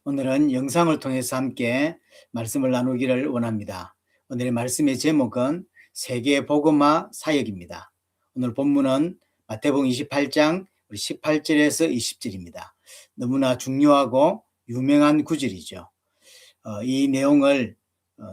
오늘은 영상을 통해서 함께 말씀을 나누기를 원합니다. 오늘의 말씀의 제목은 세계 복음화 사역입니다. 오늘 본문은 마태복음 28장 18절에서 20절입니다. 너무나 중요하고 유명한 구절이죠. 이 내용을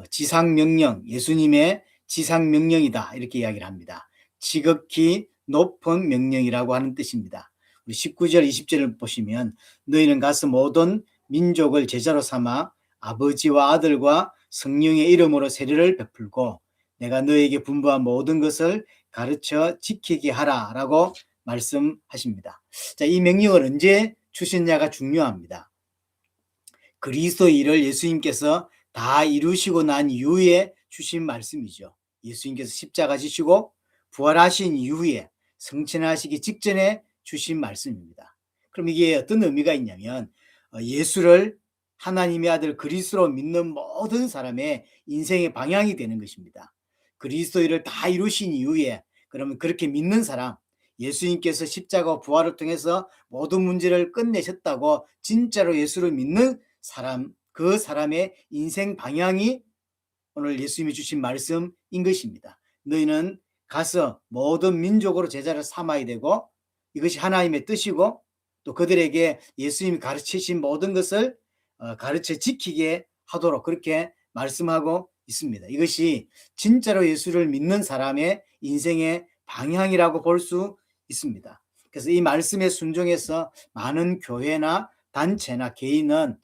지상명령, 예수님의 지상명령이다 이렇게 이야기를 합니다. 지극히 높은 명령이라고 하는 뜻입니다. 우리 19절 20절을 보시면 너희는 가서 모든 민족을 제자로 삼아 아버지와 아들과 성령의 이름으로 세례를 베풀고 내가 너에게 분부한 모든 것을 가르쳐 지키게 하라 라고 말씀하십니다. 자, 이 명령을 언제 주셨냐가 중요합니다. 그리스도의 일을 예수님께서 다 이루시고 난 이후에 주신 말씀이죠. 예수님께서 십자가 지시고 부활하신 이후에 성천하시기 직전에 주신 말씀입니다. 그럼 이게 어떤 의미가 있냐면 예수를 하나님의 아들 그리스도로 믿는 모든 사람의 인생의 방향이 되는 것입니다. 그리스도를 다 이루신 이후에 그러면 그렇게 믿는 사람, 예수님께서 십자가 부활을 통해서 모든 문제를 끝내셨다고 진짜로 예수를 믿는 사람, 그 사람의 인생 방향이 오늘 예수님이 주신 말씀인 것입니다. 너희는 가서 모든 민족으로 제자를 삼아야 되고 이것이 하나님의 뜻이고 또 그들에게 예수님이 가르치신 모든 것을 가르쳐 지키게 하도록 그렇게 말씀하고 있습니다. 이것이 진짜로 예수를 믿는 사람의 인생의 방향이라고 볼 수 있습니다. 그래서 이 말씀에 순종해서 많은 교회나 단체나 개인은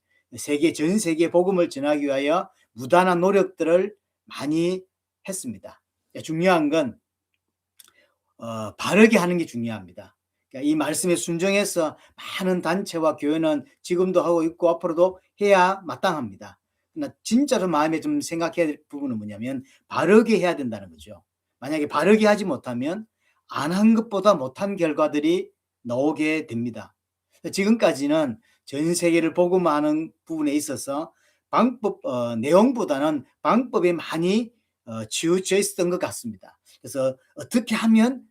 전 세계 복음을 전하기 위하여 무단한 노력들을 많이 했습니다. 중요한 건 바르게 하는 게 중요합니다. 그러니까 이 말씀에 순종해서 많은 단체와 교회는 지금도 하고 있고 앞으로도 해야 마땅합니다. 그러나 진짜로 마음에 좀 생각해야 될 부분은 뭐냐면 바르게 해야 된다는 거죠. 만약에 바르게 하지 못하면 안 한 것보다 못한 결과들이 나오게 됩니다. 지금까지는 전 세계를 복음화하는 부분에 있어서 내용보다는 방법에 많이 치우쳐 있었던 것 같습니다. 그래서 어떻게 하면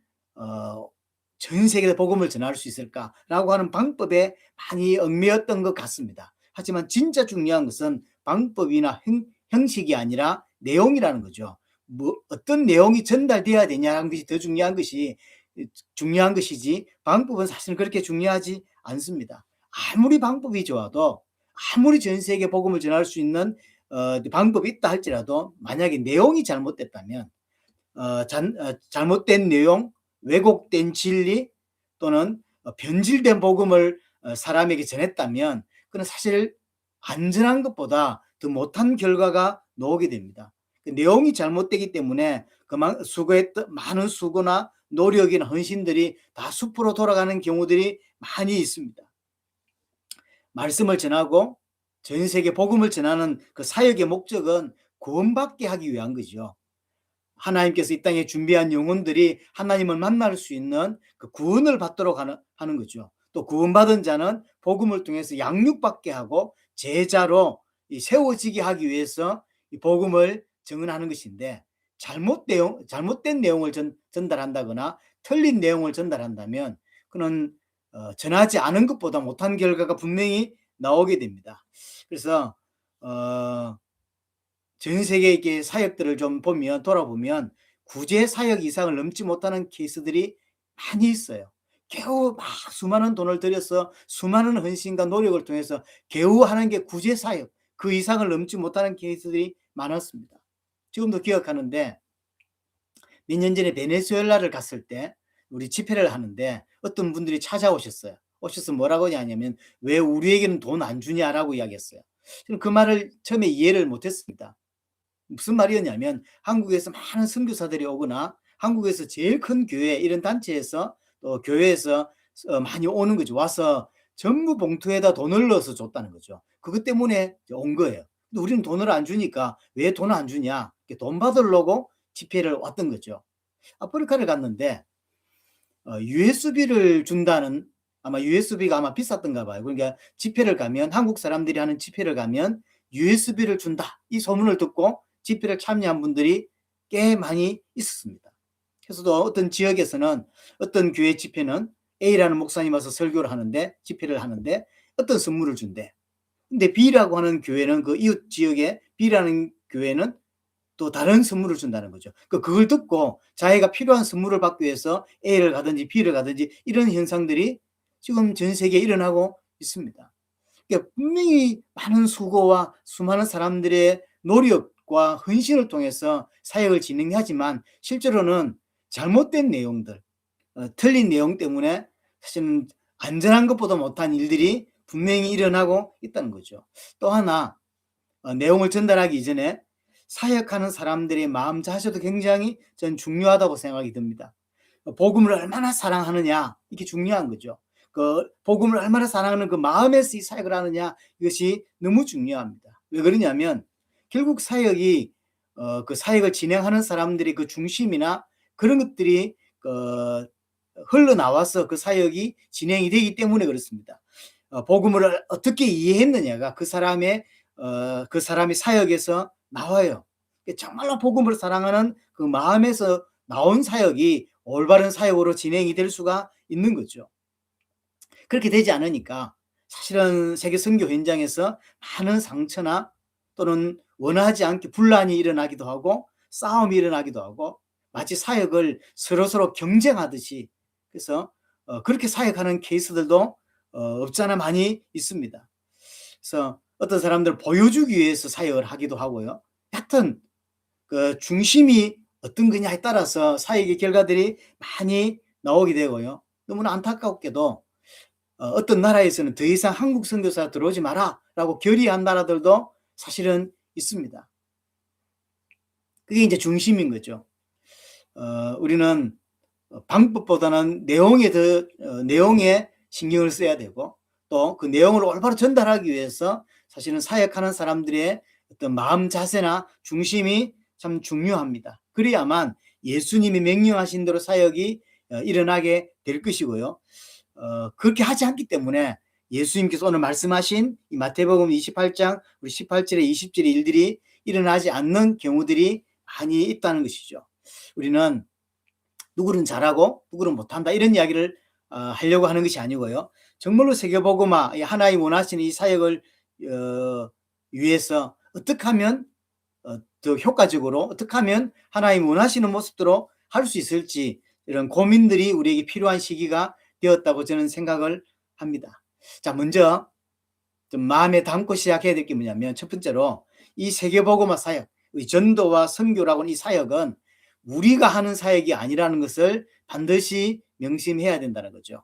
전 세계에 복음을 전할 수 있을까라고 하는 방법에 많이 얽매였던 것 같습니다. 하지만 진짜 중요한 것은 방법이나 형식이 아니라 내용이라는 거죠. 어떤 내용이 전달돼야 되냐는 것이 더 중요한 것이지 방법은 사실 그렇게 중요하지 않습니다. 아무리 방법이 좋아도 아무리 전 세계 복음을 전할 수 있는 방법이 있다 할지라도 만약에 내용이 잘못됐다면 잘못된 내용, 왜곡된 진리 또는 변질된 복음을 사람에게 전했다면 그건 사실 안전한 것보다 더 못한 결과가 나오게 됩니다. 내용이 잘못되기 때문에 많은 수고나 노력이나 헌신들이 다 수포로 돌아가는 경우들이 많이 있습니다. 말씀을 전하고 전 세계 복음을 전하는 그 사역의 목적은 구원받게 하기 위한 거죠. 하나님께서 이 땅에 준비한 영혼들이 하나님을 만날 수 있는 그 구원을 받도록 하는 거죠. 또 구원받은 자는 복음을 통해서 양육받게 하고 제자로 세워지게 하기 위해서 이 복음을 증언하는 것인데 잘못된 내용을 전달한다거나 틀린 내용을 전달한다면 그는 전하지 않은 것보다 못한 결과가 분명히 나오게 됩니다. 그래서 전 세계의 사역들을 좀 돌아보면 구제 사역 이상을 넘지 못하는 케이스들이 많이 있어요. 겨우 막 수많은 돈을 들여서 수많은 헌신과 노력을 통해서 겨우 하는 게 구제 사역, 그 이상을 넘지 못하는 케이스들이 많았습니다. 지금도 기억하는데 몇 년 전에 베네수엘라를 갔을 때 우리 집회를 하는데 어떤 분들이 찾아오셨어요. 오셔서 뭐라고 하냐면 왜 우리에게는 돈 안 주냐라고 이야기했어요. 저는 그 말을 처음에 이해를 못했습니다. 무슨 말이었냐면 한국에서 많은 선교사들이 오거나 한국에서 제일 큰 교회 이런 단체에서 또 교회에서 많이 오는 거죠. 와서 전부 봉투에다 돈을 넣어서 줬다는 거죠. 그것 때문에 온 거예요. 근데 우리는 돈을 안 주니까 왜 돈을 안 주냐? 돈 받으려고 집회를 왔던 거죠. 아프리카를 갔는데 USB를 준다는 아마 USB가 아마 비쌌던가 봐요. 그러니까 집회를 가면 한국 사람들이 하는 집회를 가면 USB를 준다. 이 소문을 듣고 집회를 참여한 분들이 꽤 많이 있었습니다. 그래서 또 어떤 지역에서는 어떤 교회 집회는 A라는 목사님 와서 설교를 하는데 집회를 하는데 어떤 선물을 준대. 근데 B라고 하는 교회는 그 이웃 지역에 B라는 교회는 또 다른 선물을 준다는 거죠. 그걸 듣고 자기가 필요한 선물을 받기 위해서 A를 가든지 B를 가든지 이런 현상들이 지금 전 세계에 일어나고 있습니다. 그러니까 분명히 많은 수고와 수많은 사람들의 노력과 헌신을 통해서 사역을 진행하지만 실제로는 잘못된 내용들, 틀린 내용 때문에 사실은 안전한 것보다 못한 일들이 분명히 일어나고 있다는 거죠. 또 하나 내용을 전달하기 이전에 사역하는 사람들의 마음 자세도 굉장히 전 중요하다고 생각이 듭니다. 복음을 얼마나 사랑하느냐 이게 중요한 거죠. 그 복음을 얼마나 사랑하는 그 마음에서 이 사역을 하느냐 이것이 너무 중요합니다. 왜 그러냐면 결국 사역이 그 사역을 진행하는 사람들이 그 중심이나 그런 것들이 흘러나와서 그 사역이 진행이 되기 때문에 그렇습니다. 복음을 어떻게 이해했느냐가 그 사람의 그 사람이 사역에서 나와요. 정말로 복음을 사랑하는 그 마음에서 나온 사역이 올바른 사역으로 진행이 될 수가 있는 거죠. 그렇게 되지 않으니까 사실은 세계 선교 현장에서 많은 상처나 또는 원하지 않게 분란이 일어나기도 하고 싸움이 일어나기도 하고 마치 사역을 서로서로 경쟁하듯이 그래서 그렇게 사역하는 케이스들도 없잖아 많이 있습니다. 그래서 어떤 사람들 보여주기 위해서 사역을 하기도 하고요. 하여튼 그 중심이 어떤 거냐에 따라서 사역의 결과들이 많이 나오게 되고요. 너무나 안타깝게도 어떤 나라에서는 더 이상 한국 선교사 들어오지 마라 라고 결의한 나라들도 사실은 있습니다. 그게 이제 중심인 거죠. 우리는 방법보다는 내용에 신경을 써야 되고 또 그 내용을 올바로 전달하기 위해서 사실은 사역하는 사람들의 어떤 마음 자세나 중심이 참 중요합니다. 그래야만 예수님이 명령하신 대로 사역이 일어나게 될 것이고요. 그렇게 하지 않기 때문에 예수님께서 오늘 말씀하신 이 마태복음 28장 우리 18절에 20절의 일들이 일어나지 않는 경우들이 많이 있다는 것이죠. 우리는 누구는 잘하고 누구는 못한다 이런 이야기를 하려고 하는 것이 아니고요. 정말로 세계복음화 하나님 원하시는 이 사역을 위해서 어떻게 하면 더 효과적으로 어떻게 하면 하나님 원하시는 모습대로 할 수 있을지 이런 고민들이 우리에게 필요한 시기가 되었다고 저는 생각을 합니다. 자, 먼저 좀 마음에 담고 시작해야 될 게 뭐냐면 첫 번째로 이 세계복음화 사역, 전도와 선교라고 하는 이 사역은 우리가 하는 사역이 아니라는 것을 반드시 명심해야 된다는 거죠.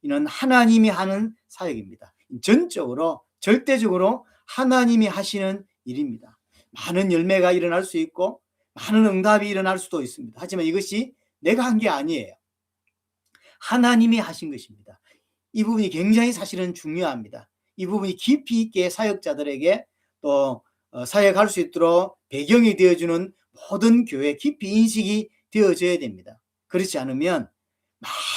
이는 하나님이 하는 사역입니다. 전적으로 절대적으로 하나님이 하시는 일입니다. 많은 열매가 일어날 수 있고 많은 응답이 일어날 수도 있습니다. 하지만 이것이 내가 한 게 아니에요. 하나님이 하신 것입니다. 이 부분이 굉장히 사실은 중요합니다. 이 부분이 깊이 있게 사역자들에게 또 사역할 수 있도록 배경이 되어주는 모든 교회 깊이 인식이 되어져야 됩니다. 그렇지 않으면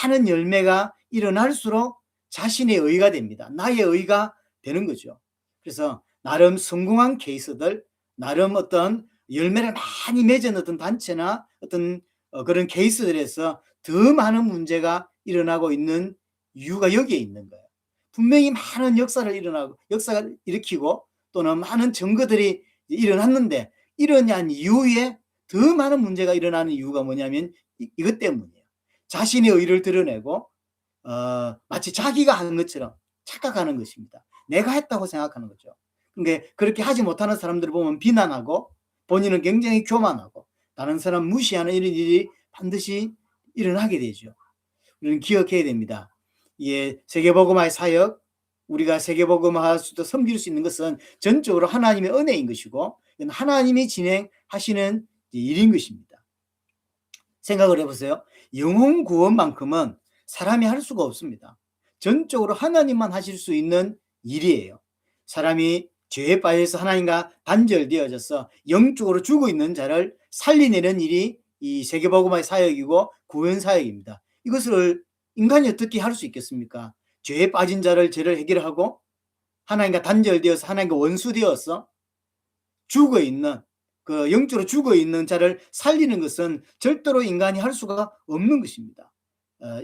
많은 열매가 일어날수록 자신의 의가 됩니다. 나의 의가 되는 거죠. 그래서 나름 성공한 케이스들, 나름 어떤 열매를 많이 맺은 어떤 단체나 어떤 그런 케이스들에서 더 많은 문제가 일어나고 있는 이유가 여기에 있는 거예요. 분명히 많은 역사가 일으키고 또는 많은 증거들이 일어났는데 일어난 이후에 더 많은 문제가 일어나는 이유가 뭐냐면 이것 때문이에요. 자신의 의를 드러내고 마치 자기가 한 것처럼 착각하는 것입니다. 내가 했다고 생각하는 거죠. 근데 그렇게 하지 못하는 사람들을 보면 비난하고 본인은 굉장히 교만하고 다른 사람 무시하는 이런 일이 반드시 일어나게 되죠. 우리는 기억해야 됩니다. 예, 세계복음화의 사역, 우리가 세계복음화할 수도 섬길 수 있는 것은 전적으로 하나님의 은혜인 것이고 하나님이 진행하시는 일인 것입니다. 생각을 해보세요. 영혼 구원만큼은 사람이 할 수가 없습니다. 전적으로 하나님만 하실 수 있는 일이에요. 사람이 죄에 빠져서 하나님과 단절되어져서 영적으로 죽어 있는 자를 살리내는 일이 이 세계복음화의 사역이고 구원 사역입니다. 이것을 인간이 어떻게 할 수 있겠습니까? 죄에 빠진 자를 죄를 해결하고 하나님과 단절되어서 하나님과 원수되어서 죽어 있는 그 영적으로 죽어 있는 자를 살리는 것은 절대로 인간이 할 수가 없는 것입니다.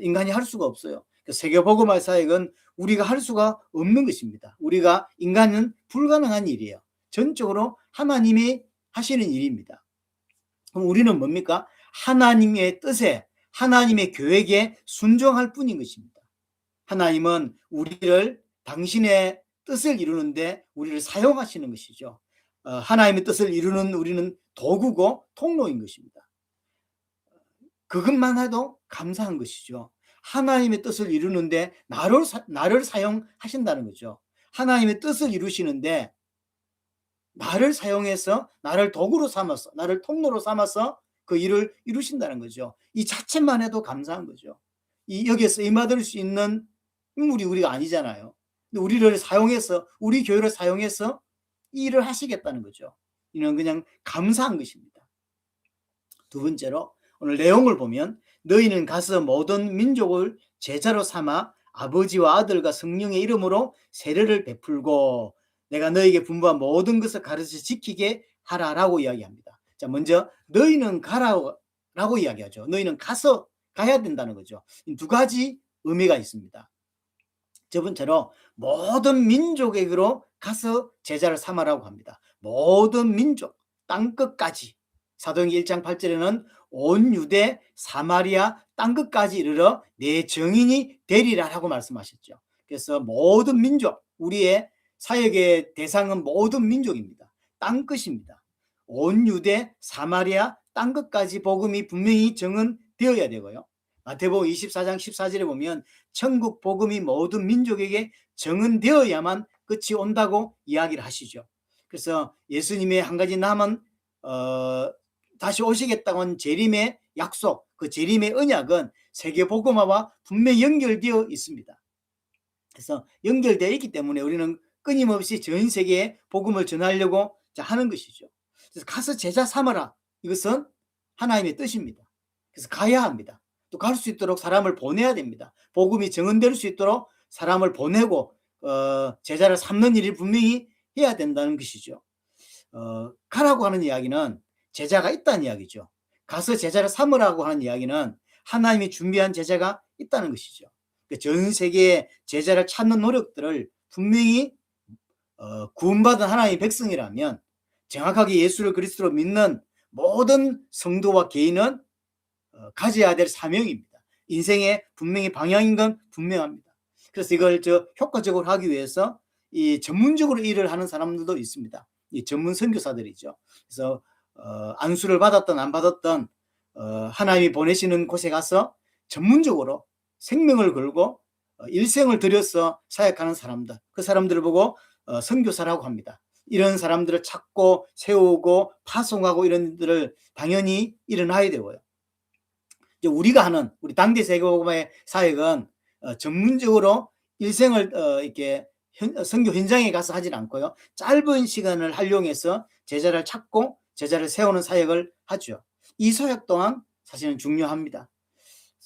인간이 할 수가 없어요. 세계복음화 사역은 우리가 할 수가 없는 것입니다. 우리가 인간은 불가능한 일이에요. 전적으로 하나님이 하시는 일입니다. 그럼 우리는 뭡니까? 하나님의 뜻에, 하나님의 계획에 순종할 뿐인 것입니다. 하나님은 우리를 당신의 뜻을 이루는데 우리를 사용하시는 것이죠. 하나님의 뜻을 이루는 우리는 도구고 통로인 것입니다. 그것만 해도 감사한 것이죠. 하나님의 뜻을 이루는데 나를 사용하신다는 거죠. 하나님의 뜻을 이루시는데 나를 사용해서, 나를 도구로 삼아서, 나를 통로로 삼아서 그 일을 이루신다는 거죠. 이 자체만 해도 감사한 거죠. 여기에서 임하들 수 있는 인물이 우리가 아니잖아요. 근데 우리를 사용해서, 우리 교회를 사용해서 이 일을 하시겠다는 거죠. 이는 그냥 감사한 것입니다. 두 번째로 오늘 내용을 보면 너희는 가서 모든 민족을 제자로 삼아 아버지와 아들과 성령의 이름으로 세례를 베풀고 내가 너희에게 분부한 모든 것을 가르쳐 지키게 하라라고 이야기합니다. 자, 먼저 너희는 가라라고 이야기하죠. 너희는 가야 된다는 거죠. 두 가지 의미가 있습니다. 첫 번째로 모든 민족에게로 가서 제자를 삼아라고 합니다. 모든 민족, 땅끝까지. 사도행전 1장 8절에는 온 유대 사마리아 땅끝까지 이르러 내 증인이 되리라라고 말씀하셨죠. 그래서 모든 민족, 우리의 사역의 대상은 모든 민족입니다. 땅끝입니다. 온 유대 사마리아 땅끝까지 복음이 분명히 증언되어야 되고요. 마태복음 24장 14절에 보면 천국 복음이 모든 민족에게 증언되어야만 끝이 온다고 이야기를 하시죠. 그래서 예수님의 한 가지 남은 다시 오시겠다고 한 재림의 약속, 그 재림의 언약은 세계 복음화와 분명히 연결되어 있습니다. 그래서 연결되어 있기 때문에 우리는 끊임없이 전 세계에 복음을 전하려고 하는 것이죠. 그래서 가서 제자 삼아라. 이것은 하나님의 뜻입니다. 그래서 가야 합니다. 또 갈 수 있도록 사람을 보내야 됩니다. 복음이 증언될 수 있도록 사람을 보내고 제자를 삼는 일을 분명히 해야 된다는 것이죠. 가라고 하는 이야기는 제자가 있다는 이야기죠. 가서 제자를 삼으라고 하는 이야기는 하나님이 준비한 제자가 있다는 것이죠. 전 세계에 제자를 찾는 노력들을 분명히 구원받은 하나님의 백성이라면 정확하게 예수를 그리스도로 믿는 모든 성도와 개인은 가져야 될 사명입니다. 인생의 분명히 방향인 건 분명합니다. 그래서 이걸 효과적으로 하기 위해서 이 전문적으로 일을 하는 사람들도 있습니다. 이 전문 선교사들이죠. 그래서 안수를 받았던 안 받았던 하나님이 보내시는 곳에 가서 전문적으로 생명을 걸고 일생을 들여서 사역하는 사람들, 그 사람들을 보고 선교사라고 합니다. 이런 사람들을 찾고 세우고 파송하고 이런 일들을 당연히 일어나야 되고요. 우리가 하는 우리 당대 세계복음의 사역은 전문적으로 일생을 이렇게 선교 현장에 가서 하진 않고요. 짧은 시간을 활용해서 제자를 찾고 제자를 세우는 사역을 하죠. 이 사역 또한 사실은 중요합니다.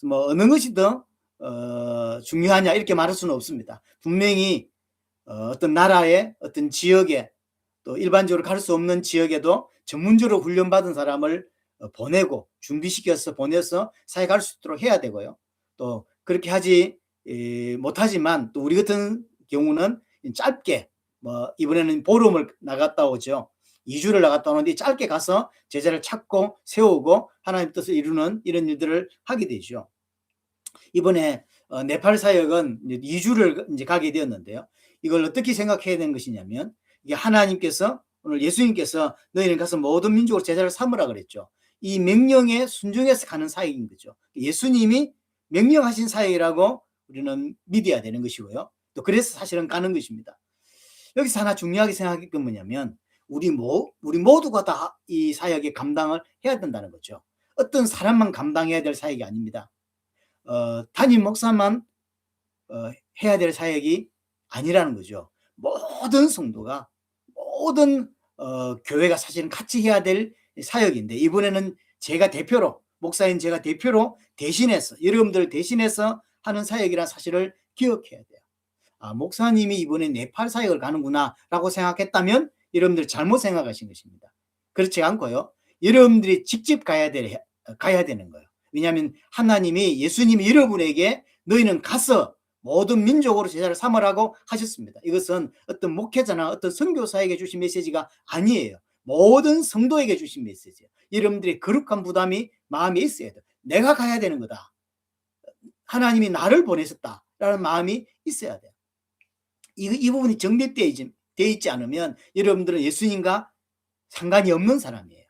뭐 어느 것이 더 중요하냐 이렇게 말할 수는 없습니다. 분명히 어떤 나라의 어떤 지역에 또 일반적으로 갈 수 없는 지역에도 전문적으로 훈련받은 사람을 보내고 준비시켜서 보내서 사역할 수 있도록 해야 되고요. 또 그렇게 하지 못하지만 또 우리 같은 경우는 짧게 뭐 이번에는 보름을 나갔다 오죠. 2주를 나갔다 오는데 짧게 가서 제자를 찾고 세우고 하나님 뜻을 이루는 이런 일들을 하게 되죠. 이번에 네팔 사역은 2주를 이제 가게 되었는데요. 이걸 어떻게 생각해야 되는 것이냐면 이게 하나님께서 오늘 예수님께서 너희는 가서 모든 민족으로 제자를 삼으라 그랬죠. 이 명령에 순종해서 가는 사역인 거죠. 예수님이 명령하신 사역이라고 우리는 믿어야 되는 것이고요. 또 그래서 사실은 가는 것입니다. 여기서 하나 중요하게 생각할 건 뭐냐면 우리 모두가 다 이 사역에 감당을 해야 된다는 거죠. 어떤 사람만 감당해야 될 사역이 아닙니다. 담임 목사만 해야 될 사역이 아니라는 거죠. 모든 성도가 모든 교회가 사실은 같이 해야 될 사역인데 이번에는 제가 대표로 목사인 제가 대표로 대신해서 여러분들 대신해서 하는 사역이라는 사실을 기억해야 돼요. 목사님이 이번에 네팔 사역을 가는구나 라고 생각했다면 여러분들 잘못 생각하신 것입니다. 그렇지 않고요. 여러분들이 직접 가야 되는 거예요. 왜냐하면 하나님이 예수님이 여러분에게 너희는 가서 모든 민족으로 제자를 삼으라고 하셨습니다. 이것은 어떤 목회자나 어떤 선교사에게 주신 메시지가 아니에요. 모든 성도에게 주신 메시지예요. 여러분들의 거룩한 부담이 마음에 있어야 돼요. 내가 가야 되는 거다. 하나님이 나를 보내셨다라는 마음이 있어야 돼요. 이 부분이 정립되어 있지 않으면 여러분들은 예수님과 상관이 없는 사람이에요.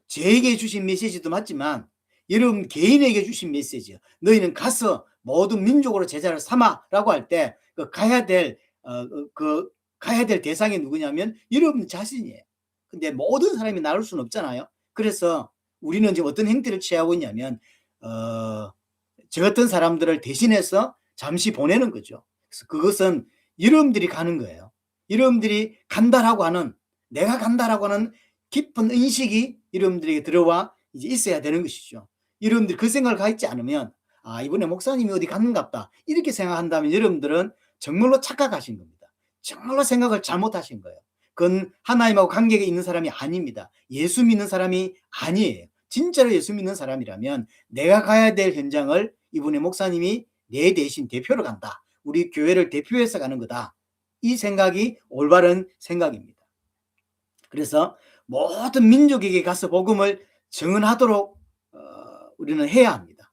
저에게 주신 메시지도 맞지만 여러분 개인에게 주신 메시지요. 너희는 가서 모든 민족으로 제자를 삼아라고 할 때 가야 될 대상이 누구냐면 여러분 자신이에요. 근데 모든 사람이 나올 수는 없잖아요. 그래서 우리는 지금 어떤 행태를 취하고 있냐면 저 같은 사람들을 대신해서 잠시 보내는 거죠. 그래서 그것은 여러분들이 가는 거예요. 여러분들이 간다라고 하는, 내가 간다라고 하는 깊은 인식이 여러분들에게 들어와 이제 있어야 되는 것이죠. 여러분들이 그 생각을 갖지 않으면 이번에 목사님이 어디 갔는갑다 이렇게 생각한다면 여러분들은 정말로 착각하신 겁니다. 정말로 생각을 잘못하신 거예요. 그건 하나님하고 관계가 있는 사람이 아닙니다. 예수 믿는 사람이 아니에요. 진짜로 예수 믿는 사람이라면 내가 가야 될 현장을 이번에 목사님이 내 대신 대표로 간다. 우리 교회를 대표해서 가는 거다. 이 생각이 올바른 생각입니다. 그래서 모든 민족에게 가서 복음을 증언하도록 우리는 해야 합니다.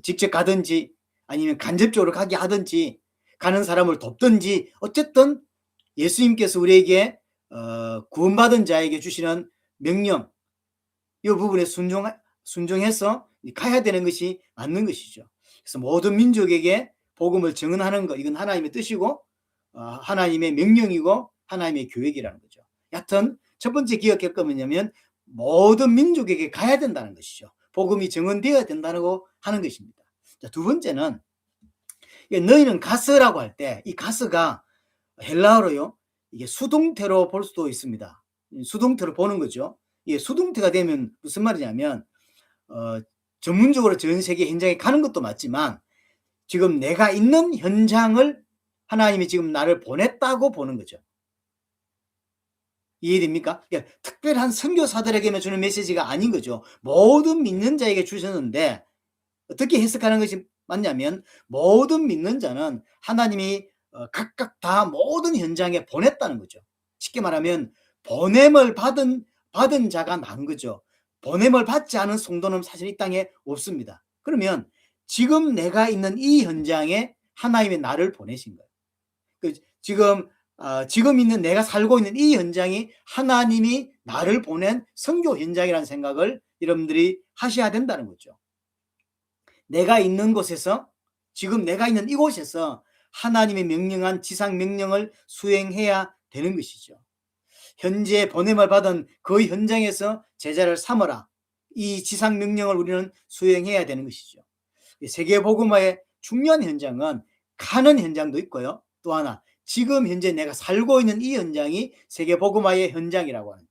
직접 가든지 아니면 간접적으로 가게 하든지 가는 사람을 돕든지 어쨌든 예수님께서 우리에게 구원받은 자에게 주시는 명령 이 부분에 순종해서 가야 되는 것이 맞는 것이죠. 그래서 모든 민족에게 복음을 증언하는 것 이건 하나님의 뜻이고 하나님의 명령이고 하나님의 계획이라는 거죠. 여하튼 첫 번째 기억할 건 뭐냐면 모든 민족에게 가야 된다는 것이죠. 복음이 증언되어야 된다고 하는 것입니다. 자, 두 번째는 너희는 가스라고 할 때 이 가스가 헬라어로요. 이게 수동태로 볼 수도 있습니다. 수동태로 보는 거죠. 이게 수동태가 되면 무슨 말이냐면 전문적으로 전 세계 현장에 가는 것도 맞지만 지금 내가 있는 현장을 하나님이 지금 나를 보냈다고 보는 거죠. 이해됩니까? 그러니까 특별한 선교사들에게만 주는 메시지가 아닌 거죠. 모든 믿는 자에게 주셨는데 어떻게 해석하는 것이 맞냐면 모든 믿는 자는 하나님이 각각 다 모든 현장에 보냈다는 거죠. 쉽게 말하면 보냄을 받은 자가 난 거죠. 보냄을 받지 않은 성도는 사실 이 땅에 없습니다. 그러면 지금 내가 있는 이 현장에 하나님이 나를 보내신 거예요. 지금 있는 내가 살고 있는 이 현장이 하나님이 나를 보낸 선교 현장이라는 생각을 여러분들이 하셔야 된다는 거죠. 내가 있는 곳에서 지금 내가 있는 이곳에서 하나님의 명령한 지상 명령을 수행해야 되는 것이죠. 현재 보냄을 받은 그 현장에서 제자를 삼으라. 이 지상 명령을 우리는 수행해야 되는 것이죠. 세계복음화의 중요한 현장은 가는 현장도 있고요. 또 하나 지금 현재 내가 살고 있는 이 현장이 세계복음화의 현장이라고 하는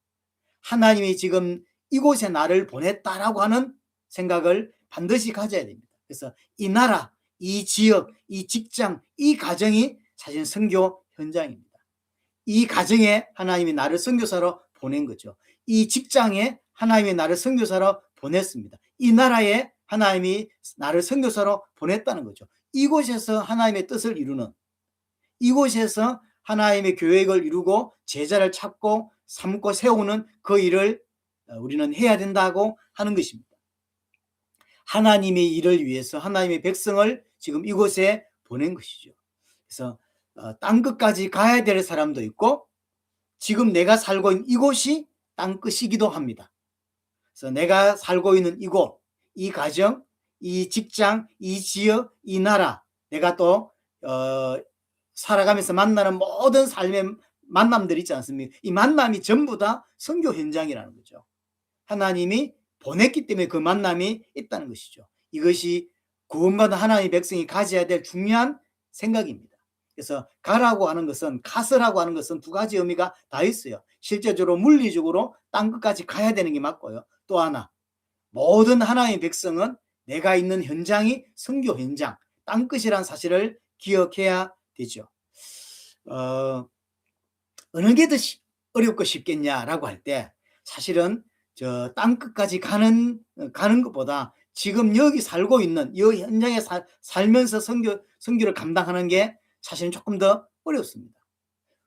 하나님이 지금 이곳에 나를 보냈다라고 하는 생각을 반드시 가져야 됩니다. 그래서 이 나라, 이 지역, 이 직장, 이 가정이 사실 선교 현장입니다. 이 가정에 하나님이 나를 선교사로 보낸 거죠. 이 직장에 하나님이 나를 선교사로 보냈습니다. 이 나라에 하나님이 나를 선교사로 보냈다는 거죠. 이곳에서 하나님의 뜻을 이루는 이곳에서 하나님의 계획을 이루고 제자를 찾고 삼고 세우는 그 일을 우리는 해야 된다고 하는 것입니다. 하나님의 일을 위해서 하나님의 백성을 지금 이곳에 보낸 것이죠. 그래서 땅끝까지 가야 될 사람도 있고 지금 내가 살고 있는 이곳이 땅끝이기도 합니다. 그래서 내가 살고 있는 이곳, 이 가정, 이 직장, 이 지역, 이 나라 내가 또 살아가면서 만나는 모든 삶의 만남들 있지 않습니까? 이 만남이 전부 다 선교 현장이라는 거죠. 하나님이 보냈기 때문에 그 만남이 있다는 것이죠. 이것이 구원받은 하나님의 백성이 가져야 될 중요한 생각입니다. 그래서 가라고 하는 것은 가서라고 하는 것은 두 가지 의미가 다 있어요. 실제적으로 물리적으로 땅끝까지 가야 되는 게 맞고요. 또 하나 모든 하나님의 백성은 내가 있는 현장이 선교 현장, 땅끝이라는 사실을 기억해야 되죠. 어느 게 더 어렵고 쉽겠냐라고 할 때 사실은 저 땅끝까지 가는 것보다 지금 여기 살고 있는 이 현장에 살면서 선교를 감당하는 게 사실은 조금 더 어렵습니다.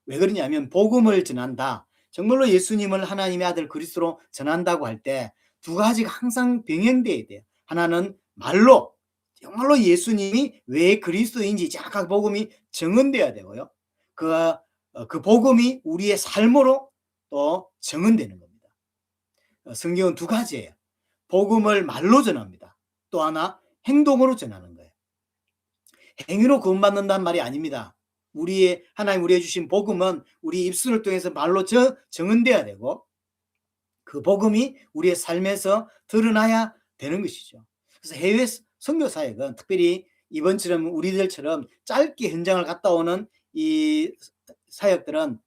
왜 그러냐면 복음을 전한다. 정말로 예수님을 하나님의 아들 그리스도로 전한다고 할 때 두 가지가 항상 병행돼야 돼요. 하나는 말로 정말로 예수님이 왜 그리스도인지 정확하게 복음이 정언돼야 되고요. 그 복음이 우리의 삶으로 또 정언되는 겁니다. 성경은 두 가지예요. 복음을 말로 전합니다. 또 하나 행동으로 전하는 거예요. 행위로 구원받는다는 말이 아닙니다. 하나님 우리에 주신 복음은 우리 입술을 통해서 말로 정언돼야 되고 그 복음이 우리의 삶에서 드러나야 되는 것이죠. 그래서 해외 선교 사역은 특별히 이번처럼 우리들처럼 짧게 현장을 갔다 오는 이 사역들은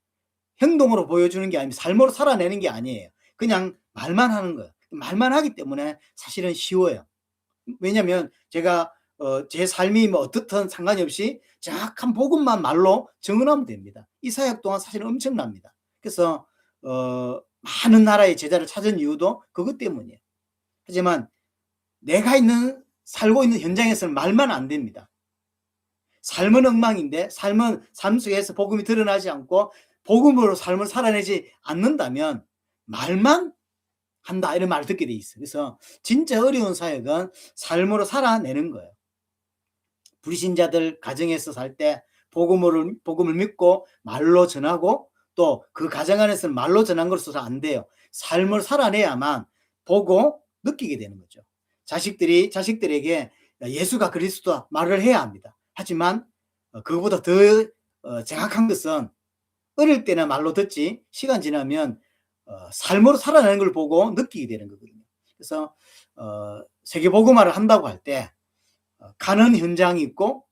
행동으로 보여주는 게 아니고 삶으로 살아내는 게 아니에요. 그냥 말만 하는 거예요. 말만 하기 때문에 사실은 쉬워요. 왜냐하면 제가 제 삶이 뭐 어떻든 상관이 없이 정확한 복음만 말로 정언하면 됩니다. 이 사역 동안 사실은 엄청납니다. 그래서 많은 나라의 제자를 찾은 이유도 그것 때문이에요. 하지만 내가 살고 있는 현장에서는 말만 안 됩니다. 삶은 엉망인데 삶 속에서 복음이 드러나지 않고 복음으로 삶을 살아내지 않는다면 말만 한다 이런 말을 듣게 돼 있어요. 그래서 진짜 어려운 사역은 삶으로 살아내는 거예요. 불신자들 가정에서 살 때 복음을 믿고 말로 전하고 또 그 가정 안에서는 말로 전한 것으로서 안 돼요. 삶을 살아내야만 보고 느끼게 되는 거죠. 자식들에게 예수가 그리스도다 말을 해야 합니다. 하지만 그거보다 더 정확한 것은 어릴 때는 말로 듣지 시간 지나면 삶으로 살아내는 걸 보고 느끼게 되는 거거든요. 그래서 세계복음화를 한다고 할 때 가는 현장이 있고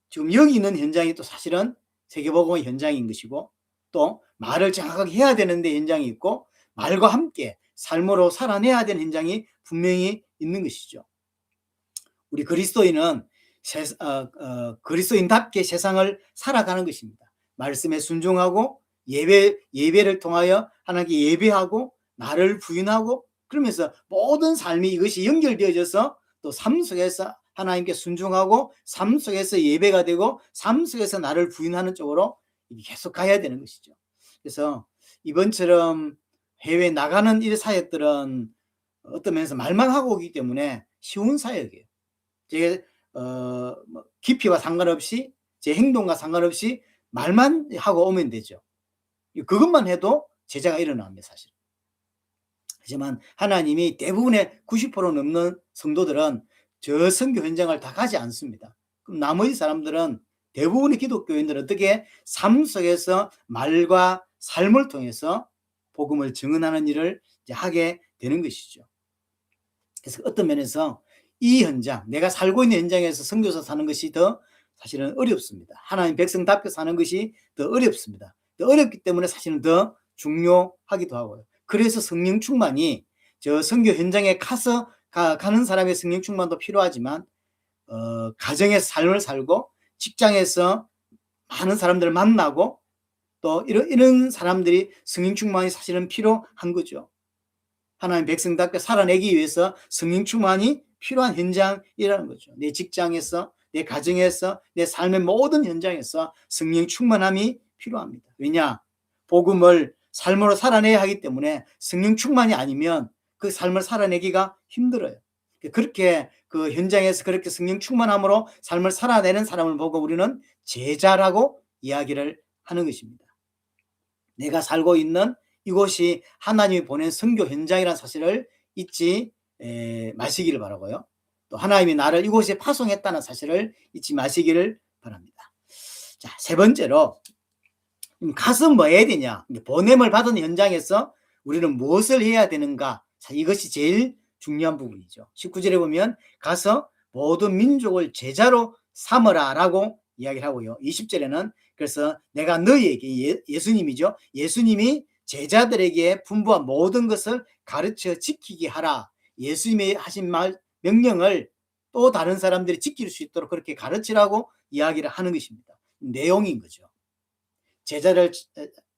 지금 여기 있는 현장이 또 사실은 세계복음의 현장인 것이고 또 말을 정확하게 해야 되는데 현장이 있고 말과 함께 삶으로 살아내야 되는 현장이 분명히 있는 것이죠. 우리 그리스도인은 그리스도인답게 세상을 살아가는 것입니다. 말씀에 순종하고 예배를 통하여 하나님께 예배하고 나를 부인하고 그러면서 모든 삶이 이것이 연결되어져서 또 삶 속에서 하나님께 순종하고 삶 속에서 예배가 되고 삶 속에서 나를 부인하는 쪽으로 계속 가야 되는 것이죠. 그래서 이번처럼 해외 나가는 일 사역들은 어떤 면에서 말만 하고 오기 때문에 쉬운 사역이에요. 제 깊이와 상관없이 제 행동과 상관없이 말만 하고 오면 되죠. 그것만 해도 제자가 일어납니다, 사실. 하지만 하나님이 대부분의 90% 넘는 성도들은 저 선교 현장을 다 가지 않습니다. 그럼 나머지 사람들은 대부분의 기독교인들은 어떻게 삶 속에서 말과 삶을 통해서 복음을 증언하는 일을 이제 하게 되는 것이죠. 그래서 어떤 면에서 이 현장, 내가 살고 있는 현장에서 선교사 사는 것이 더 사실은 어렵습니다. 하나님 백성답게 사는 것이 더 어렵습니다. 더 어렵기 때문에 사실은 더 중요하기도 하고요. 그래서 성령 충만이 저 선교 현장에 가는 사람의 성령 충만도 필요하지만 가정에서 삶을 살고 직장에서 많은 사람들을 만나고 또 이런 사람들이 성령 충만이 사실은 필요한 거죠. 하나님 백성답게 살아내기 위해서 성령 충만이 필요한 현장이라는 거죠. 내 직장에서, 내 가정에서, 내 삶의 모든 현장에서 성령 충만함이 필요합니다. 왜냐? 복음을 삶으로 살아내야 하기 때문에 성령 충만이 아니면 그 삶을 살아내기가 힘들어요. 그렇게 그 현장에서 그렇게 성령 충만함으로 삶을 살아내는 사람을 보고 우리는 제자라고 이야기를 하는 것입니다. 내가 살고 있는 이곳이 하나님이 보낸 선교 현장이라는 사실을 잊지 마시기를 바라고요. 또 하나님이 나를 이곳에 파송했다는 사실을 잊지 마시기를 바랍니다. 자, 세 번째로 가서 뭐 해야 되냐? 보냄을 받은 현장에서 우리는 무엇을 해야 되는가? 이것이 제일 중요한 부분이죠. 19절에 보면 가서 모든 민족을 제자로 삼으라라고 이야기를 하고요. 20절에는 그래서 내가 너희에게 예수님이죠. 예수님이 제자들에게 분부한 모든 것을 가르쳐 지키게 하라. 예수님이 하신 명령을 또 다른 사람들이 지킬 수 있도록 그렇게 가르치라고 이야기를 하는 것입니다. 내용인 거죠. 제자를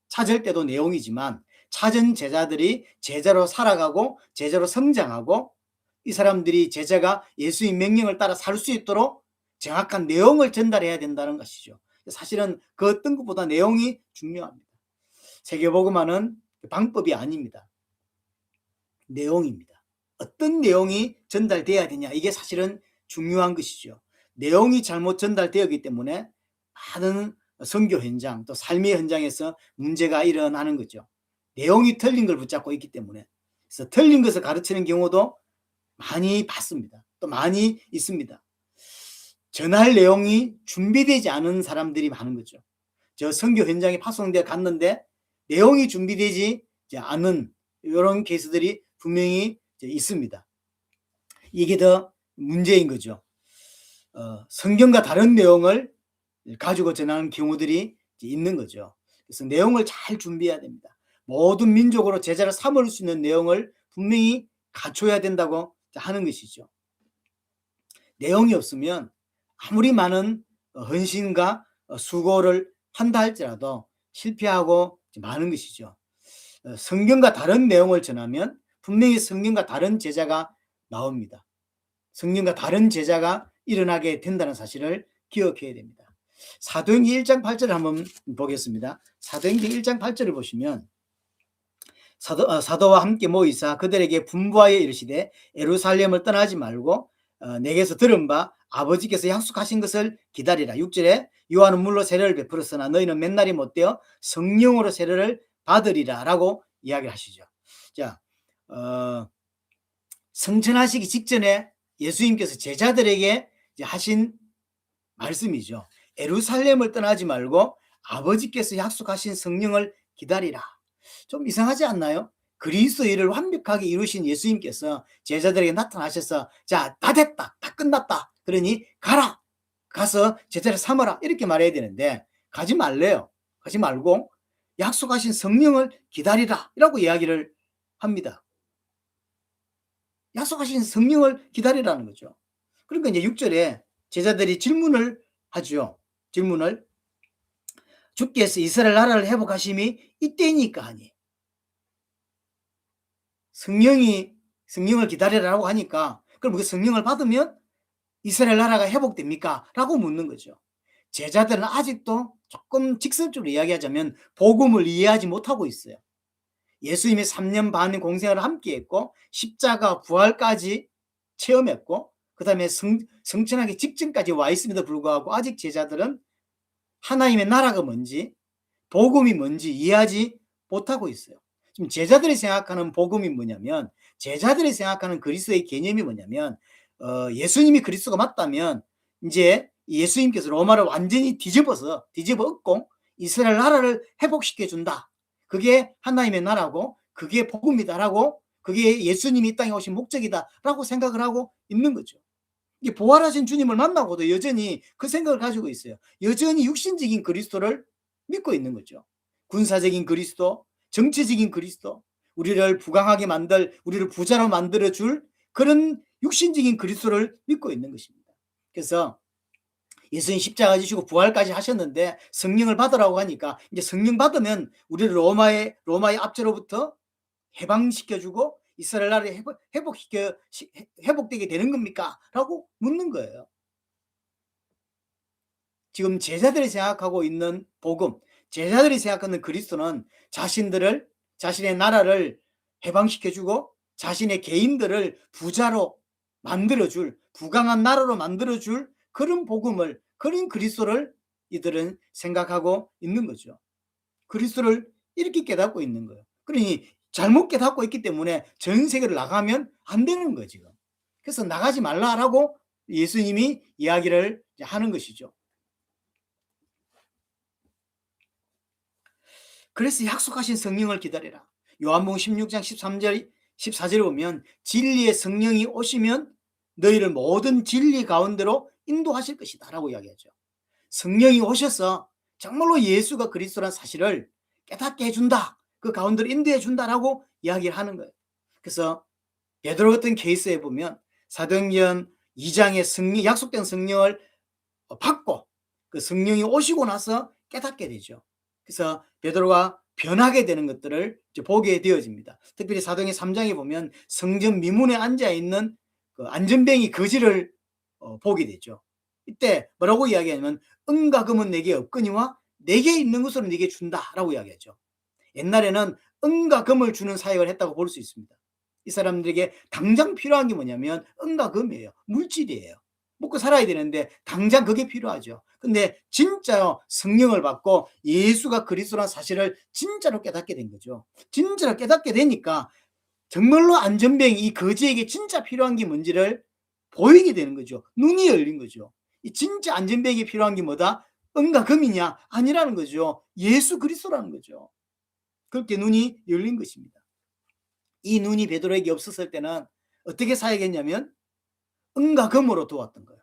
찾을 때도 내용이지만 찾은 제자들이 제자로 살아가고 제자로 성장하고 이 사람들이 제자가 예수의 명령을 따라 살 수 있도록 정확한 내용을 전달해야 된다는 것이죠. 사실은 그 어떤 것보다 내용이 중요합니다. 세계복음화는 방법이 아닙니다. 내용입니다. 어떤 내용이 전달돼야 되냐, 이게 사실은 중요한 것이죠. 내용이 잘못 전달되었기 때문에 많은 선교 현장 또 삶의 현장에서 문제가 일어나는 거죠. 내용이 틀린 걸 붙잡고 있기 때문에. 그래서 틀린 것을 가르치는 경우도 많이 봤습니다. 또 많이 있습니다. 전할 내용이 준비되지 않은 사람들이 많은 거죠. 저 선교 현장에 파송되어 갔는데 내용이 준비되지 않은 이런 케이스들이 분명히 있습니다. 이게 더 문제인 거죠. 성경과 다른 내용을 가지고 전하는 경우들이 있는 거죠. 그래서 내용을 잘 준비해야 됩니다. 모든 민족으로 제자를 삼을 수 있는 내용을 분명히 갖춰야 된다고 하는 것이죠. 내용이 없으면 아무리 많은 헌신과 수고를 한다 할지라도 실패하고 많은 것이죠. 성경과 다른 내용을 전하면 분명히 성경과 다른 제자가 나옵니다. 성경과 다른 제자가 일어나게 된다는 사실을 기억해야 됩니다. 사도행전 1장 8절을 한번 보겠습니다. 사도행전 1장 8절을 보시면 사도와 함께 모이사 그들에게 분부하여 이르시되 예루살렘을 떠나지 말고 내게서 들은 바 아버지께서 약속하신 것을 기다리라. 6절에 요한은 물로 세례를 베풀었으나 너희는 맨날이 못되어 성령으로 세례를 받으리라 라고 이야기를 하시죠. 자, 성천하시기 직전에 예수님께서 제자들에게 하신 말씀이죠. 예루살렘을 떠나지 말고 아버지께서 약속하신 성령을 기다리라. 좀 이상하지 않나요? 그리스도의 일을 완벽하게 이루신 예수님께서 제자들에게 나타나셔서 자, 다 됐다, 다 끝났다, 그러니 가라, 가서 제자를 삼아라, 이렇게 말해야 되는데 가지 말래요. 가지 말고 약속하신 성령을 기다리라 라고 이야기를 합니다. 약속하신 성령을 기다리라는 거죠. 그러니까 이제 6절에 제자들이 질문을 하죠. 질문을, 주께서 이스라엘 나라를 회복하심이 이때니까 하니, 성령을 기다리라고 하니까 그럼 그 성령을 받으면 이스라엘 나라가 회복됩니까? 라고 묻는 거죠. 제자들은 아직도 조금 직설적으로 이야기하자면 복음을 이해하지 못하고 있어요. 예수님이 3년 반 공생을 함께 했고 십자가 부활까지 체험했고 그 다음에 성천하기 직전까지 와 있음에도 불구하고 아직 제자들은 하나님의 나라가 뭔지 복음이 뭔지 이해하지 못하고 있어요. 지금 제자들이 생각하는 복음이 뭐냐면, 제자들이 생각하는 그리스도의 개념이 뭐냐면 예수님이 그리스도가 맞다면 이제 예수님께서 로마를 완전히 뒤집어 엎고 이스라엘 나라를 회복시켜 준다. 그게 하나님의 나라고 그게 복음이다라고, 그게 예수님이 이 땅에 오신 목적이다라고 생각을 하고 있는 거죠. 이게 부활하신 주님을 만나고도 여전히 그 생각을 가지고 있어요. 여전히 육신적인 그리스도를 믿고 있는 거죠. 군사적인 그리스도, 정치적인 그리스도, 우리를 부강하게 우리를 부자로 만들어줄 그런 육신적인 그리스도를 믿고 있는 것입니다. 그래서 예수님 십자가 지시고 부활까지 하셨는데 성령을 받으라고 하니까 이제 성령 받으면 우리를 로마의 압제로부터 해방시켜주고 이스라엘 나라에 회복되게 되는 겁니까? 라고 묻는 거예요. 지금 제자들이 생각하고 있는 복음, 제자들이 생각하는 그리스도는 자신의 나라를 해방시켜주고 자신의 개인들을 부자로 만들어줄, 부강한 나라로 만들어줄 그런 복음을, 그런 그리스도를 이들은 생각하고 있는 거죠. 그리스도를 이렇게 깨닫고 있는 거예요. 그러니 잘못 깨닫고 있기 때문에 전 세계를 나가면 안 되는 거예요, 지금. 그래서 나가지 말라라고 예수님이 이야기를 하는 것이죠. 그래서 약속하신 성령을 기다리라. 요한복음 16장 13절 14절에 보면 진리의 성령이 오시면 너희를 모든 진리 가운데로 인도하실 것이다 라고 이야기하죠. 성령이 오셔서 정말로 예수가 그리스도라는 사실을 깨닫게 해준다, 그 가운데로 인도해 준다라고 이야기를 하는 거예요. 그래서 베드로 같은 케이스에 보면 사도행전 2장의 약속된 성령을 받고 그 성령이 오시고 나서 깨닫게 되죠. 그래서 베드로가 변하게 되는 것들을 이제 보게 되어집니다. 특별히 사도행전 3장에 보면 성전 미문에 앉아 있는 그 안전뱅이 거지를 보게 되죠. 이때 뭐라고 이야기하냐면 은과 금은 내게 없거니와 내게 있는 것으로 내게 준다라고 이야기하죠. 옛날에는 은과 금을 주는 사역을 했다고 볼 수 있습니다. 이 사람들에게 당장 필요한 게 뭐냐면 은과 금이에요. 물질이에요. 먹고 살아야 되는데 당장 그게 필요하죠. 근데 진짜 성령을 받고 예수가 그리스도라는 사실을 진짜로 깨닫게 된 거죠. 진짜로 깨닫게 되니까 정말로 안전뱅이 이 거지에게 진짜 필요한 게 뭔지를 보이게 되는 거죠. 눈이 열린 거죠. 이 진짜 안전뱅이에 필요한 게 뭐다? 은과 금이냐? 아니라는 거죠. 예수 그리스도라는 거죠. 그렇게 눈이 열린 것입니다. 이 눈이 베드로에게 없었을 때는 어떻게 사역했냐면 은과 금으로 도왔던 거예요.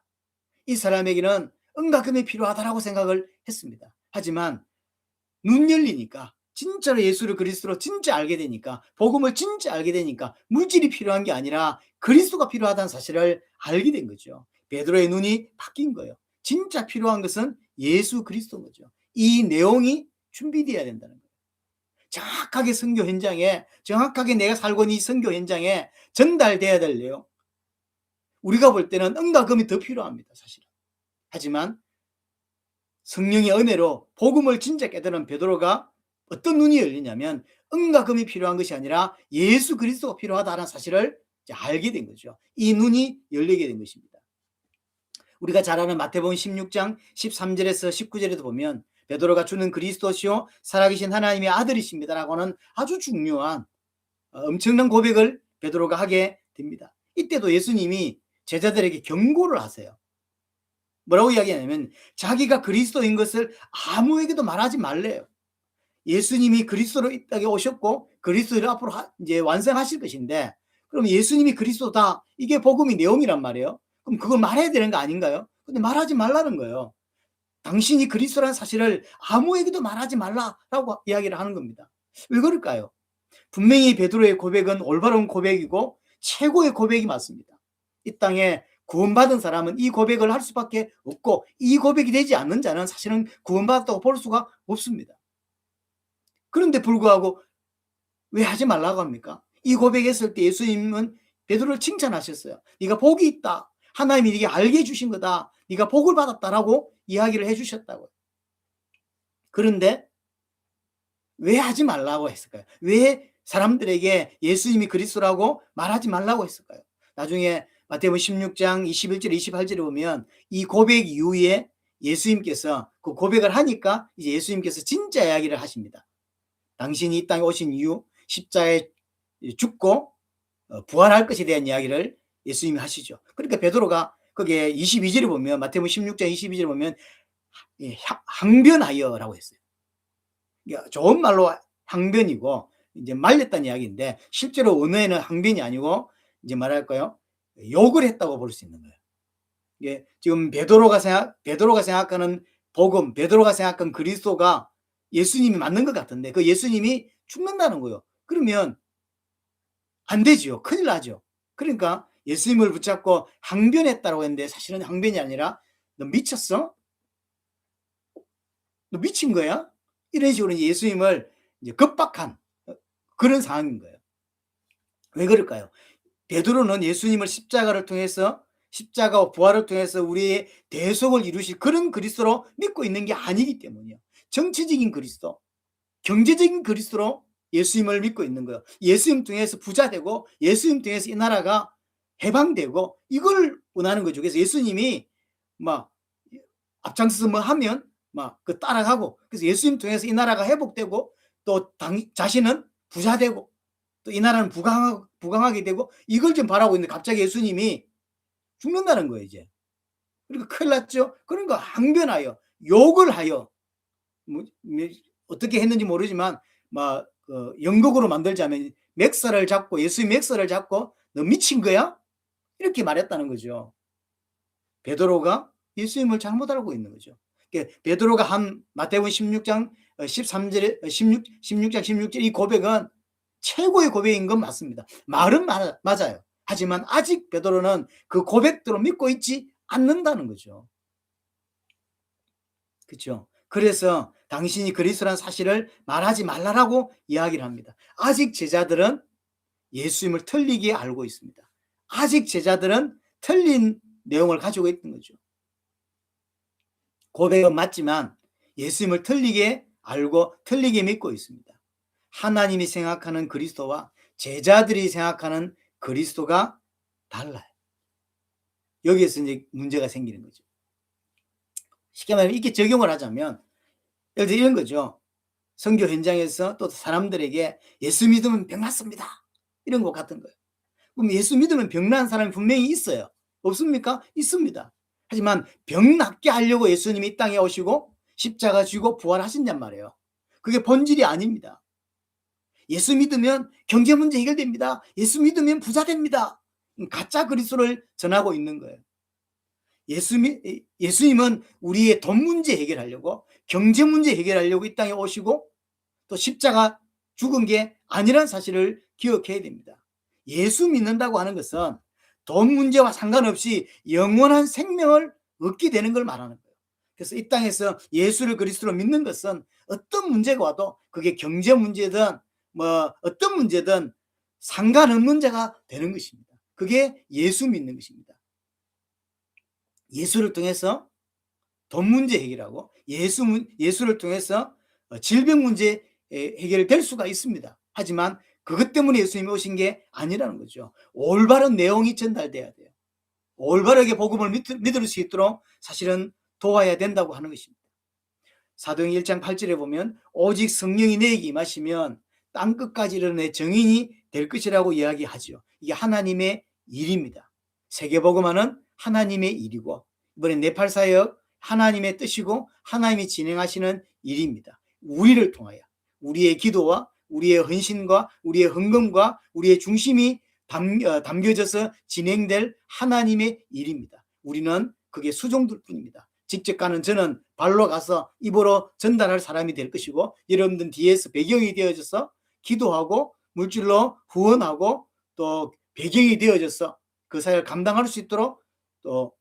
이 사람에게는 은과 금이 필요하다라고 생각을 했습니다. 하지만 눈 열리니까 진짜로 예수를 그리스도로 진짜 알게 되니까 복음을 진짜 알게 되니까 물질이 필요한 게 아니라 그리스도가 필요하다는 사실을 알게 된 거죠. 베드로의 눈이 바뀐 거예요. 진짜 필요한 것은 예수 그리스도인 거죠. 이 내용이 준비되어야 된다는 거예요. 정확하게 선교 현장에 정확하게 내가 살고 있는 이 선교 현장에 전달돼야 될 내용. 우리가 볼 때는 은과 금이 더 필요합니다. 사실은. 하지만 성령의 은혜로 복음을 진짜 깨달은 베드로가 어떤 눈이 열리냐면 은과 금이 필요한 것이 아니라 예수 그리스도가 필요하다는 사실을 알게 된 거죠. 이 눈이 열리게 된 것입니다. 우리가 잘 아는 마태복음 16장 13절에서 19절에도 보면 베드로가 주는 그리스도시요 살아계신 하나님의 아들이십니다라고 하는 아주 중요한 엄청난 고백을 베드로가 하게 됩니다. 이때도 예수님이 제자들에게 경고를 하세요. 뭐라고 이야기하냐면 자기가 그리스도인 것을 아무에게도 말하지 말래요. 예수님이 그리스도로 이 땅에 오셨고 그리스도를 앞으로 이제 완성하실 것인데 그럼 예수님이 그리스도다. 이게 복음의 내용이란 말이에요. 그럼 그걸 말해야 되는 거 아닌가요? 근데 말하지 말라는 거예요. 당신이 그리스도라는 사실을 아무에게도 말하지 말라라고 이야기를 하는 겁니다. 왜 그럴까요? 분명히 베드로의 고백은 올바른 고백이고 최고의 고백이 맞습니다. 이 땅에 구원받은 사람은 이 고백을 할 수밖에 없고 이 고백이 되지 않는 자는 사실은 구원받았다고 볼 수가 없습니다. 그런데 불구하고 왜 하지 말라고 합니까? 이 고백했을 때 예수님은 베드로를 칭찬하셨어요. 네가 복이 있다. 하나님이 네게 알게 해주신 거다. 네가 복을 받았다라고 이야기를 해주셨다고요. 그런데 왜 하지 말라고 했을까요? 왜 사람들에게 예수님이 그리스도라고 말하지 말라고 했을까요? 나중에 마태복음 16장 21절 28절에 보면 이 고백 이후에 예수님께서 그 고백을 하니까 이제 예수님께서 진짜 이야기를 하십니다. 당신이 이 땅에 오신 이유 십자가에 죽고 부활할 것에 대한 이야기를 예수님이 하시죠. 그러니까 베드로가 거기에 22절에 보면 마태복음 16장 22절에 보면 항변하여라고 했어요. 좋은 말로 항변이고 이제 말렸다는 이야기인데 실제로 언어에는 항변이 아니고 이제 말할까요? 욕을 했다고 볼 수 있는 거예요. 이게 지금 베드로가 생각하는 복음, 베드로가 생각하는 그리스도가 예수님이 맞는 것 같은데 그 예수님이 죽는다는 거예요. 그러면 안 되지요. 큰일 나죠. 그러니까 예수님을 붙잡고 항변했다고 했는데 사실은 항변이 아니라 너 미쳤어? 너 미친 거야? 이런 식으로 예수님을 이제 겁박한 그런 상황인 거예요. 왜 그럴까요? 베드로는 예수님을 십자가를 통해서 십자가와 부활을 통해서 우리의 대속을 이루실 그런 그리스도로 믿고 있는 게 아니기 때문이에요. 정치적인 그리스도, 경제적인 그리스도로 예수님을 믿고 있는 거예요. 예수님 통해서 부자 되고 예수님 통해서 이 나라가 해방되고 이걸 원하는 거죠. 그래서 예수님이 막 앞장서서 뭐 하면 막 그 따라가고 그래서 예수님 통해서 이 나라가 회복되고 또 자신은 부자 되고 또 이 나라는 부강하게 되고 이걸 좀 바라고 있는데 갑자기 예수님이 죽는다는 거예요, 이제. 그러니까 큰일 났죠. 그러니까 항변하여 욕을 하여 뭐 어떻게 했는지 모르지만 막 연극으로 만들자면 맥살을 잡고 예수님 맥살을 잡고 너 미친 거야? 이렇게 말했다는 거죠. 베드로가 예수님을 잘못 알고 있는 거죠. 그러니까 베드로가 한 마태복음 16장 13절에 16장 16절 이 고백은 최고의 고백인 건 맞습니다. 말은 맞아요. 하지만 아직 베드로는 그 고백대로 믿고 있지 않는다는 거죠. 그렇죠? 그래서 당신이 그리스도라는 사실을 말하지 말라라고 이야기를 합니다. 아직 제자들은 예수님을 틀리게 알고 있습니다. 아직 제자들은 틀린 내용을 가지고 있던 거죠. 고백은 맞지만 예수님을 틀리게 알고 틀리게 믿고 있습니다. 하나님이 생각하는 그리스도와 제자들이 생각하는 그리스도가 달라요. 여기에서 이제 문제가 생기는 거죠. 쉽게 말하면 이렇게 적용을 하자면 예를 들어 이런 거죠. 선교 현장에서 또 사람들에게 예수 믿으면 병 낫습니다. 이런 것 같은 거예요. 그럼 예수 믿으면 병 나는 사람이 분명히 있어요. 없습니까? 있습니다. 하지만 병 낫게 하려고 예수님이 이 땅에 오시고 십자가 지고 부활하신단 말이에요. 그게 본질이 아닙니다. 예수 믿으면 경제 문제 해결됩니다. 예수 믿으면 부자 됩니다. 가짜 그리스도를 전하고 있는 거예요. 예수님은 우리의 돈 문제 해결하려고 경제 문제 해결하려고 이 땅에 오시고 또 십자가 죽은 게 아니란 사실을 기억해야 됩니다. 예수 믿는다고 하는 것은 돈 문제와 상관없이 영원한 생명을 얻게 되는 걸 말하는 거예요. 그래서 이 땅에서 예수를 그리스도로 믿는 것은 어떤 문제가 와도 그게 경제 문제든 뭐 어떤 문제든 상관없는 자가 되는 것입니다. 그게 예수 믿는 것입니다. 예수를 통해서 돈 문제 해결하고 예수를 통해서 질병 문제 해결될 수가 있습니다. 하지만 그것 때문에 예수님이 오신 게 아니라는 거죠. 올바른 내용이 전달돼야 돼요. 올바르게 복음을 믿을 수 있도록 사실은 도와야 된다고 하는 것입니다. 사도행 1장 8절에 보면 오직 성령이 내게 임하시면 땅끝까지 이르는 정인이 될 것이라고 이야기하죠. 이게 하나님의 일입니다. 세계복음화는 하나님의 일이고 이번에 네팔 사역 하나님의 뜻이고 하나님이 진행하시는 일입니다. 우리를 통하여 우리의 기도와 우리의 헌신과 우리의 헌금과 우리의 중심이 담겨져서 진행될 하나님의 일입니다. 우리는 그게 수종들 뿐입니다. 직접 가는 저는 발로 가서 입으로 전달할 사람이 될 것이고 여러분들 뒤에서 배경이 되어져서 기도하고 물질로 후원하고 또 배경이 되어져서 그 사역을 감당할 수 있도록 또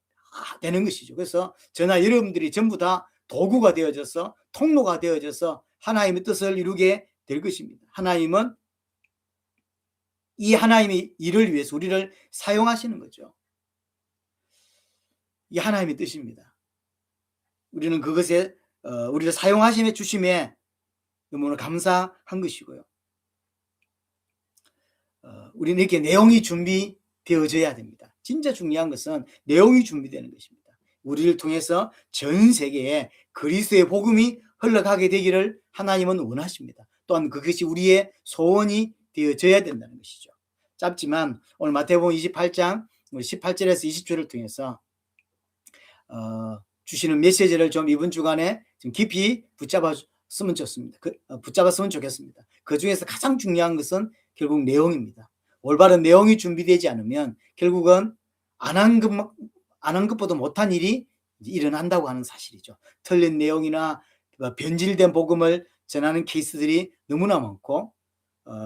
되는 것이죠. 그래서 저나 여러분들이 전부 다 도구가 되어져서 통로가 되어져서 하나님의 뜻을 이루게 될 것입니다. 하나님은 이 하나님의 일을 위해서 우리를 사용하시는 거죠. 이 하나님의 뜻입니다. 우리는 그것에 우리를 사용하심에 주심에 너무나 감사한 것이고요. 우리는 이렇게 내용이 준비되어져야 됩니다. 진짜 중요한 것은 내용이 준비되는 것입니다. 우리를 통해서 전 세계에 그리스도의 복음이 흘러가게 되기를 하나님은 원하십니다. 또한 그것이 우리의 소원이 되어져야 된다는 것이죠. 짧지만 오늘 마태복음 28장 18절에서 20절을 통해서 주시는 메시지를 좀 이번 주간에 좀 깊이 붙잡았으면 좋습니다. 붙잡았으면 좋겠습니다. 그 중에서 가장 중요한 것은 결국 내용입니다. 올바른 내용이 준비되지 않으면 결국은 안 한 것보다 못한 일이 일어난다고 하는 사실이죠. 틀린 내용이나 변질된 복음을 전하는 케이스들이 너무나 많고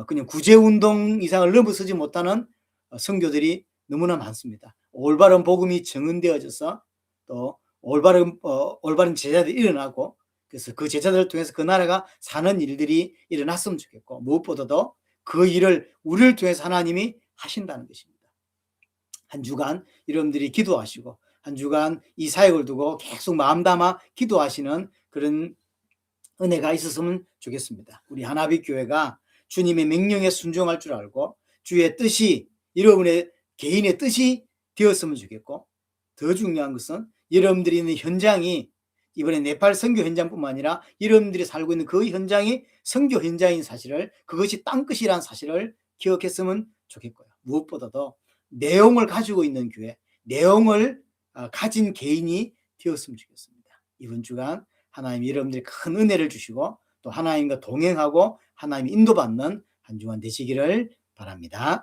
그냥 구제운동 이상을 넘어서지 못하는 선교들이 너무나 많습니다. 올바른 복음이 정은되어져서 또 올바른 제자들이 일어나고 그래서 그 제자들을 통해서 그 나라가 사는 일들이 일어났으면 좋겠고 무엇보다도 그 일을 우리를 통해서 하나님이 하신다는 것입니다. 한 주간 여러분들이 기도하시고 한 주간 이 사역을 두고 계속 마음 담아 기도하시는 그런 은혜가 있었으면 좋겠습니다. 우리 하나빛 교회가 주님의 명령에 순종할 줄 알고 주의 뜻이 여러분의 개인의 뜻이 되었으면 좋겠고 더 중요한 것은 여러분들이 있는 현장이 이번에 네팔 선교 현장뿐만 아니라 여러분들이 살고 있는 그 현장이 선교 현장인 사실을 그것이 땅끝이라는 사실을 기억했으면 좋겠고요. 무엇보다도 내용을 가지고 있는 교회, 내용을 가진 개인이 되었으면 좋겠습니다. 이번 주간 하나님 여러분들이 큰 은혜를 주시고 또 하나님과 동행하고 하나님 인도받는 한 주간 되시기를 바랍니다.